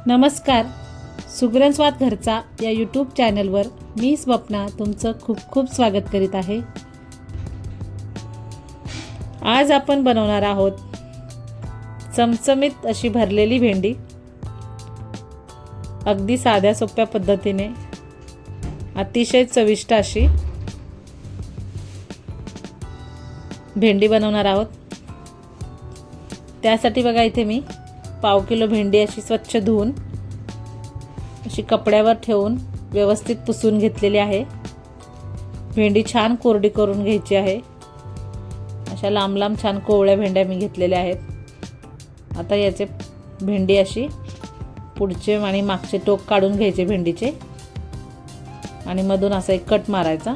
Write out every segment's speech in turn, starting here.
नमस्कार. सुगरण स्वाद घरचा या यूट्यूब चॅनलवर मी स्वप्ना तुमचं खूप खूप स्वागत करीत आहे. आज आपण बनवणार आहोत चमचमीत अशी भरलेली भेंडी. अगदी साध्या सोप्या पद्धतीने अतिशय चविष्ट अशी भेंडी बनवणार आहोत. त्यासाठी बघा इथे मी पाव किलो भेंडी अशी स्वच्छ धुवून अशी कपड्यावर ठेवून व्यवस्थित पुसून घेतलेली आहे. भेंडी छान कोरडी करून घ्यायची आहे. अशा लांब लांब छान कोवळ्या भेंड्या मी घेतलेल्या आहेत. आता याचे भेंडी अशी पुढचे आणि मागचे टोक काढून घ्यायचे भेंडीचे आणि मधून असा एक कट मारायचा.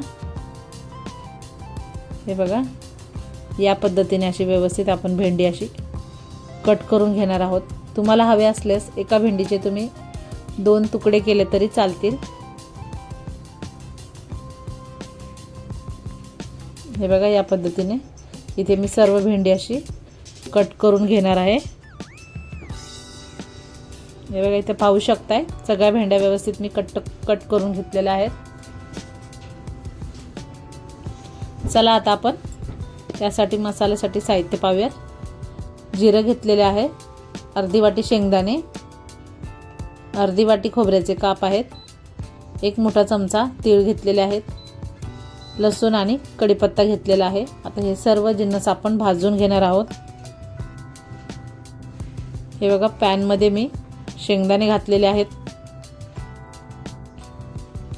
हे बघा या पद्धतीने अशी व्यवस्थित आपण भेंडी अशी कट करून घेणार आहोत. तुम्हाला हवे असल्यास एका भेंडीचे तुम्ही 2 तुकडे केले तरी चालतील. हे बघा या पद्धतीने इथे मी सर्व भेंडी अशी कट करून घेणार आहे. हे बघा इथे पाहू शकताय सगळ्या भेंड्या व्यवस्थित मी कट करून घेतलेल्या आहेत. चला आता आपण त्यासाठी मसाल्यासाठी साहित्य पाहूयात. जिरं घेतलेले आहे, अर्धी वाटी शेंगदाणे, अर्धी वाटी खोबऱ्याचे काप आहेत, 1 मोठा चमचा तीळ घेतलेले आहेत, लसूण आणि कढीपत्ता घेतलेला आहे. आता हे सर्व जिन्नस आपण भाजून घेणार आहोत. हे बघा पॅनमध्ये मी शेंगदाणे घातलेले आहेत.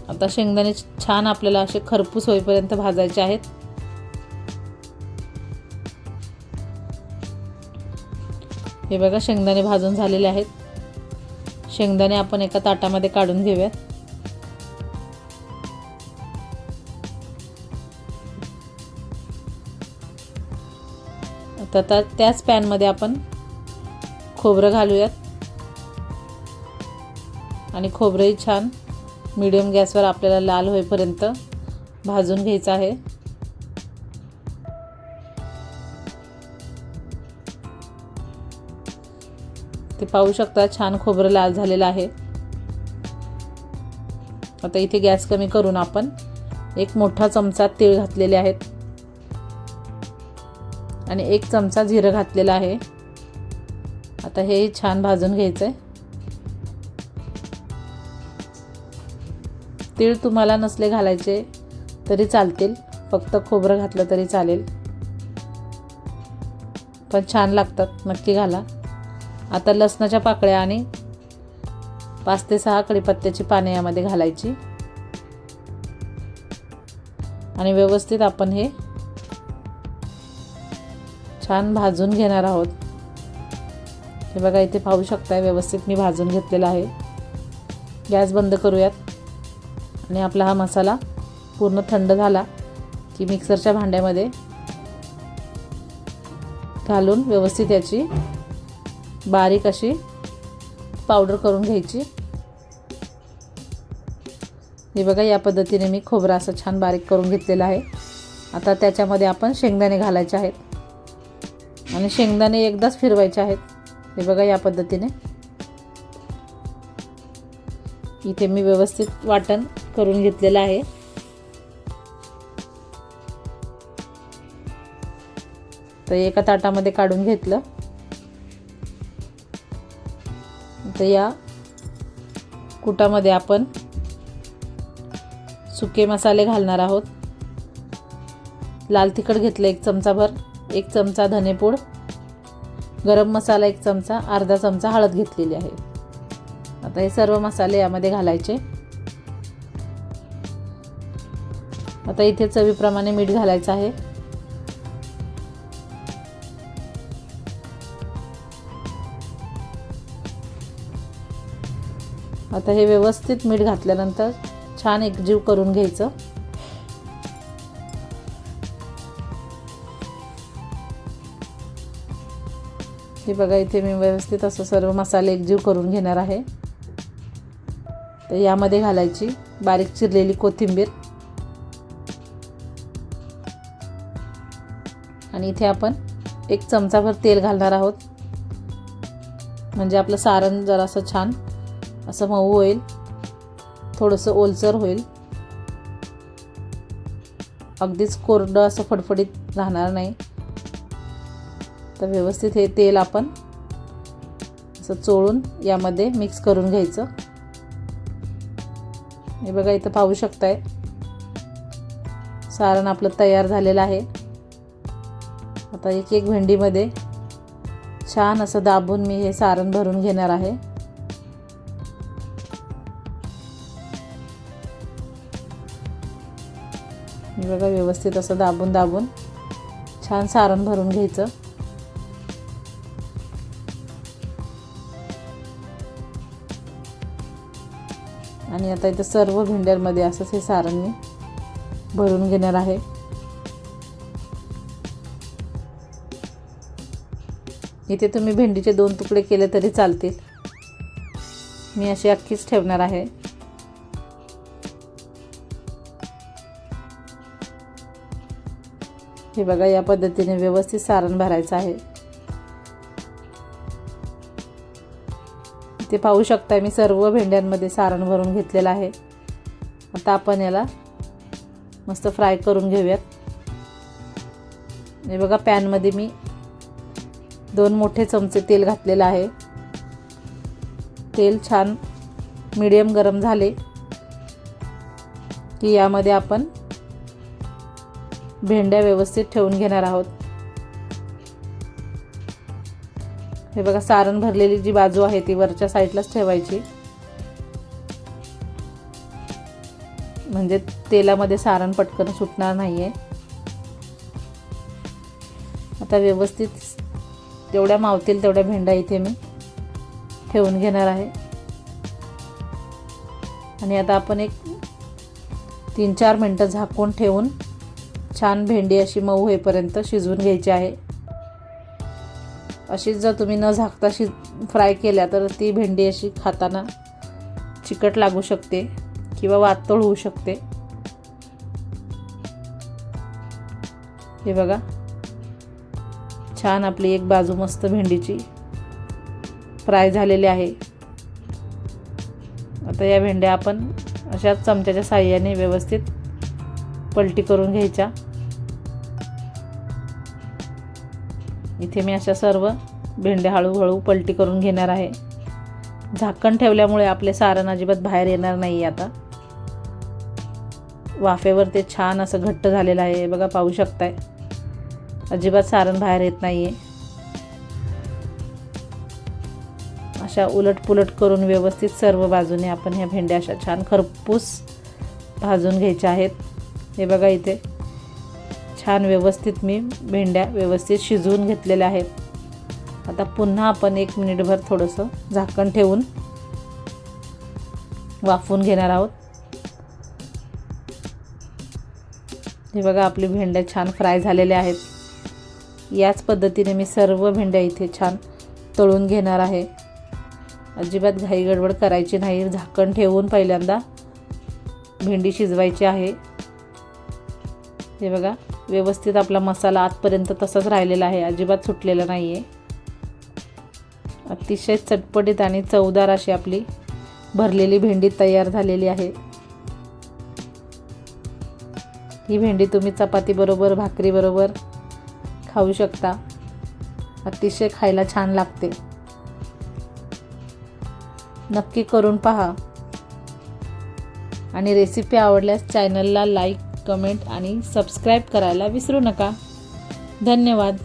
आता शेंगदाणे छान आपल्याला असे खरपूस होईपर्यंत भाजायचे आहेत. हे बघा शेंगदाणे भाजून झालेले आहेत. शेंगदाणे आपण एका ताटामध्ये काढून घेऊयात. आता त्याच पॅनमध्ये आपण खोबरं घालूयात आणि खोबरंही छान मीडियम गॅसवर आपल्याला लाल होईपर्यंत भाजून घ्यायचं आहे. ते पाहू शकता छान खोबरं लाल झालेलं आहे. आता इथे गॅस कमी करून आपण 1 मोठा चमचा तीळ घातलेले आहेत आणि 1 चमचा जिरं घातलेलं आहे. आता हे छान भाजून घ्यायचंय. तीळ तुम्हाला नसले घालायचे तरी चालतील, फक्त खोबरं घातलं तरी चालेल, पण छान लागतात, नक्की घाला. आता लसणाच्या पाकळ्या आणि 5 ते 6 कढीपत्त्याची पाने यामध्ये घालायची आणि व्यवस्थित आपण हे छान भाजून घेणार आहोत. हे बघा इथे पाहू शकता व्यवस्थित मी भाजून घेतलेला आहे. गॅस बंद करूयात आणि आपला हा मसाला पूर्ण थंड झाला की मिक्सरच्या भांड्यामध्ये घालून व्यवस्थित याची बारीक अशी पावडर करून घ्यायची. हे बघा या पद्धतीने मी खोबरं असं छान बारीक करून घेतलेलं आहे. आता त्याच्यामध्ये आपण शेंगदाणे घालायचे आहेत आणि शेंगदाणे एकदाच फिरवायचे आहेत. हे बघा या पद्धतीने इथे मी व्यवस्थित वाटण करून घेतलेलं आहे. तर एका ताटामध्ये काढून घेतलं. तर या कुटामध्ये आपण सुके मसाले घालणार आहोत. लाल तिखट घेतलं 1 चमचाभर, 1 चमचा धनेपूड, गरम मसाला 1 चमचा, अर्धा चमचा हळद घेतलेली आहे. आता हे सर्व मसाले यामध्ये घालायचे. आता इथे चवीप्रमाणे मीठ घालायचं आहे. आता हे व्यवस्थित मीठ घातल्यानंतर छान एकजीव करून घ्यायचं. हे बघा इथे मी व्यवस्थित असं सर्व मसाले एकजीव करून घेणार आहे. तर यामध्ये घालायची बारीक चिरलेली कोथिंबीर आणि इथे आपण 1 चमचाभर तेल घालणार आहोत. म्हणजे आपलं सारण जरासं छान असं मऊ होईल, थोडंसं ओलसर होईल, अगदीच कोरडं असं फडफडीत राहणार नाही. तर व्यवस्थित हे तेल आपण असं चोळून यामध्ये मिक्स करून घ्यायचं. हे बघा इथं पाहू शकताय सारण आपलं तयार झालेलं आहे. आता एक एक भेंडीमध्ये छान असं दाबून मी हे सारण भरून घेणार आहे. हे बघा व्यवस्थित असं दाबून दाबून छान सारण भरून घ्यायचं. आणि आता इथं सर्व भेंड्यांमध्ये असंच हे सारण मी भरून घेणार आहे. इथे तुम्ही भेंडीचे 2 तुकडे केले तरी चालतील, मी अशी अख्खीच ठेवणार आहे. हे बघा या पद्धतीने व्यवस्थित सारण भरायचं आहे. ते पाहू शकता मी सर्व भेंड्यांमध्ये सारण भरून घेतलेलं आहे. आता आपण याला मस्त फ्राय करून घेऊयात. हे बघा पॅनमध्ये मी 2 मोठे चमचे तेल घातलेलं आहे. तेल छान मीडियम गरम झाले की यामध्ये आपण भेंड्या व्यवस्थित ठेवून घेणार आहोत. हे बघा सारण भरलेली जी बाजू आहे ती वरच्या साईडलाच ठेवायची, म्हणजे तेलामध्ये सारण पटकन सुटणार नाहीये. आता व्यवस्थित जेवढ्या मावतील तेवढ्या भेंड्या इथे मी ठेवून घेणार आहे. आणि आता आपण एक 3-4 मिनटं झाकून ठेवून छान भेंडी अशी मऊ होईपर्यंत शिजवून घ्यायची आहे. अशीच जर तुम्ही न झाकता फ्राय केल्या तर ती भेंडी अशी खाताना चिकट लागू शकते किंवा वातळ होऊ शकते. हे बघा छान आपली एक बाजू मस्त भेंडीची फ्राय झालेली आहे. आता या भेंड्या आपण अशाच चमच्याच्या साहाय्याने व्यवस्थित पलटी करून घ्यायच्या. इथे मी अशा सर्व भेंड्या हळूहळू पलटी करून घेणार आहे. झाकण ठेवल्यामुळे आपले सारण अजिबात बाहेर येणार नाही. आता वाफेवर ते छान असं घट्ट झालेलं आहे. हे बघा पाहू शकताय अजिबात सारण बाहेर येत नाहीये. अशा उलटपुलट करून व्यवस्थित सर्व बाजूने आपण ह्या भेंड्या अशा छान खरपूस भाजून घ्यायच्या आहेत. हे बघा इथे छान व्यवस्थित मी भेंड्या व्यवस्थित शिजवून घेतलेल्या आहेत. आता पुन्हा आपण 1 मिनिटभर थोडंसं झाकण ठेवून वाफवून घेणार आहोत. हे बघा आपली भेंड्या छान फ्राय झालेल्या आहेत. याच पद्धतीने मी सर्व भेंड्या इथे छान तळून घेणार आहे. अजिबात घाई गडबड करायची नाही. झाकण ठेवून पहिल्यांदा भेंडी शिजवायची आहे. हे बघा व्यवस्थित आपला मसाला आतपर्यंत तसाच राहिलेला आहे, अजिबात सुटलेला नाही आहे. अतिशय चटपटीत आणि चवदार अशी आपली भरलेली भेंडी तयार झालेली आहे. ही भेंडी तुम्ही चपातीबरोबर भाकरीबरोबर खाऊ शकता. अतिशय खायला छान लागते. नक्की करून पहा. आणि रेसिपी आवडल्यास चॅनलला लाईक, कमेंट आणि सबस्क्राईब करायला विसरू नका. धन्यवाद.